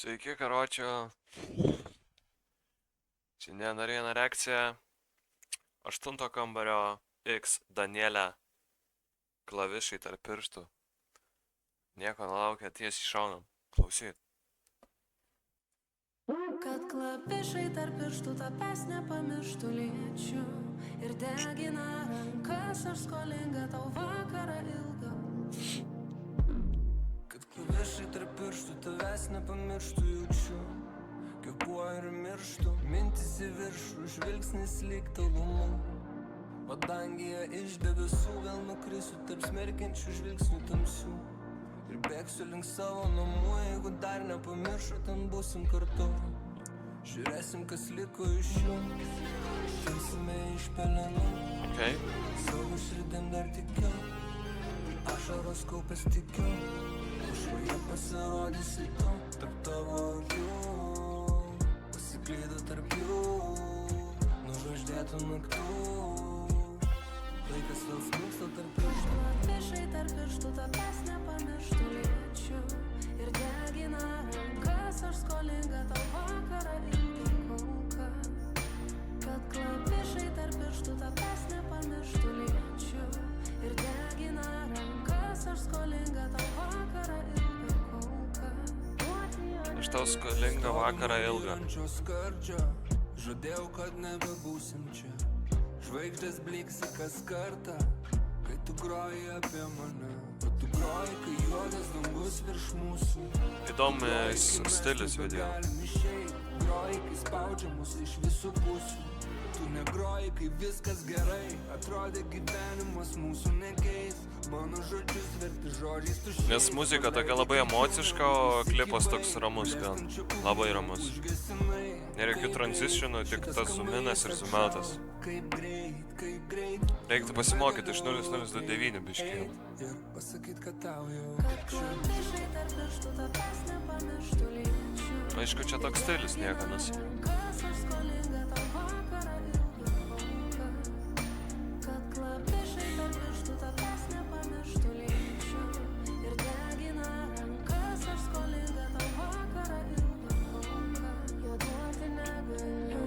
Sveiki, karočių. Šiandien dar viena reakcija. 8 kambario X Danielė. Klavišai tarp pirštų. Nieko nelaukia, tiesiai šaunam. Klausyt. Kad klavišai tarp pirštų tavęs nepamirštų liečiu ir degina rankas, aš skolinga tau vakarą ilgą. Kad klavišai tarp pirštų tavęs nepamirštų jaučiu, kvėpuoju ir mirštu, mintis į viršų, žvilgsnis lyg tolumu. Padangėje iš debesų vėl nukrisiu tarp smerkiančių žvilgsnių tamsių ir bėgsiu link savo namų, jeigu dar nepamiršo, ten būsim kartu. Žiūrėsim, kas liko iš jų, tarsime iš pelenų. Savo širdim dar tikiu, ašaros kaupės tikiu, kažkoje pasirodysi tu, tarp tavo akių, pasiklydo tarp jų, nužvaigždėtų naktų, laikas vėl smūgsta tarp pirštų. Klavišai tarp pirštų tavęs nepamirštų liečiu ir degina rankas, aš skolinga tau vakarą ilgą kulką. Kad klavišai tarp pirštų tavęs nepamirštų liečiu ir degina rankas, aš skolinga tau vakarą ilgą kulką. Aš tau skolinga vakarą ilgą. Žadėjau, kad nebebūsim čia. Žvaigždės bliksi kas kartą, kai tu groji apie mane. O tu groji, kai juodas dangus virš mūsų. Įdomus stilius video. Groji, kai spaudžia mus iš visų pusių. Tu negroji, kai viskas gerai. Atrodė gyvenimas mūsų nekeis. Mano žodžius verti žodžiais tuščiais. Nes muzika tokia labai emociška, o klipas toks ramus gan. Labai ramus. Nereikia transitionų, tik tas zoominas ir zoomoutas. Reiktų pasimokyti iš 0029 biškį. Ir pasakyt, kad tau jau Kad klavišai tarp pirštų tavęs nepamirštų liečiu. Aišku, čia toks stilius niekanas. Rankas, aš skolinga tau vakarą ilgą kulką. Kad klavišai tarp pirštų tavęs nepamirštų liečiu ir degina rankas, aš skolinga tau vakarą ilgą kulką. Jo duoti negaliu.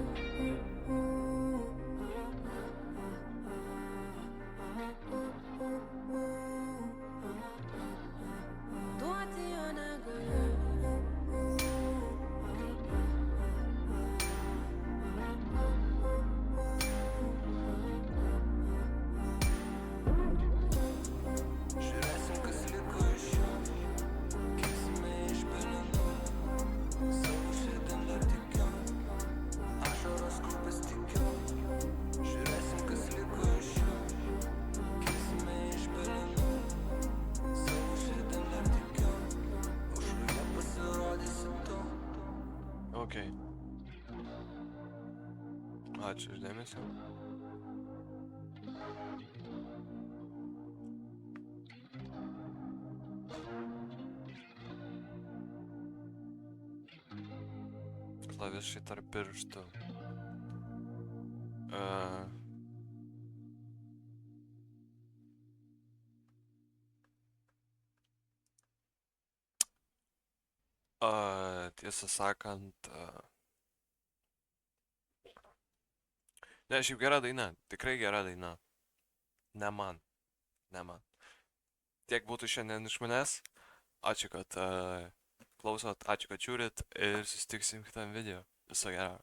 Duoti jo negaliu. žiūrėsim, kas liko iš jų. Kiksime iš pelenų. Savo širdim dar tikiu, ašaros kaupės tikiu. Žiūrėsim, kas liko iš jų. Kiksime iš pelenų. Savo širdim dar tikiu, aušroje pasirodysi tu. Ok. Ačiū už dėmesį. Klavišai tarp pirštų. Tiesą sakant, ne, šiaip gera daina, tikrai gera daina. Ne man. Tiek būtų šiandien iš manęs. Ačiū, kad klausot, ačiū, kad žiūrit ir susitiksim kitam video. Viso gero.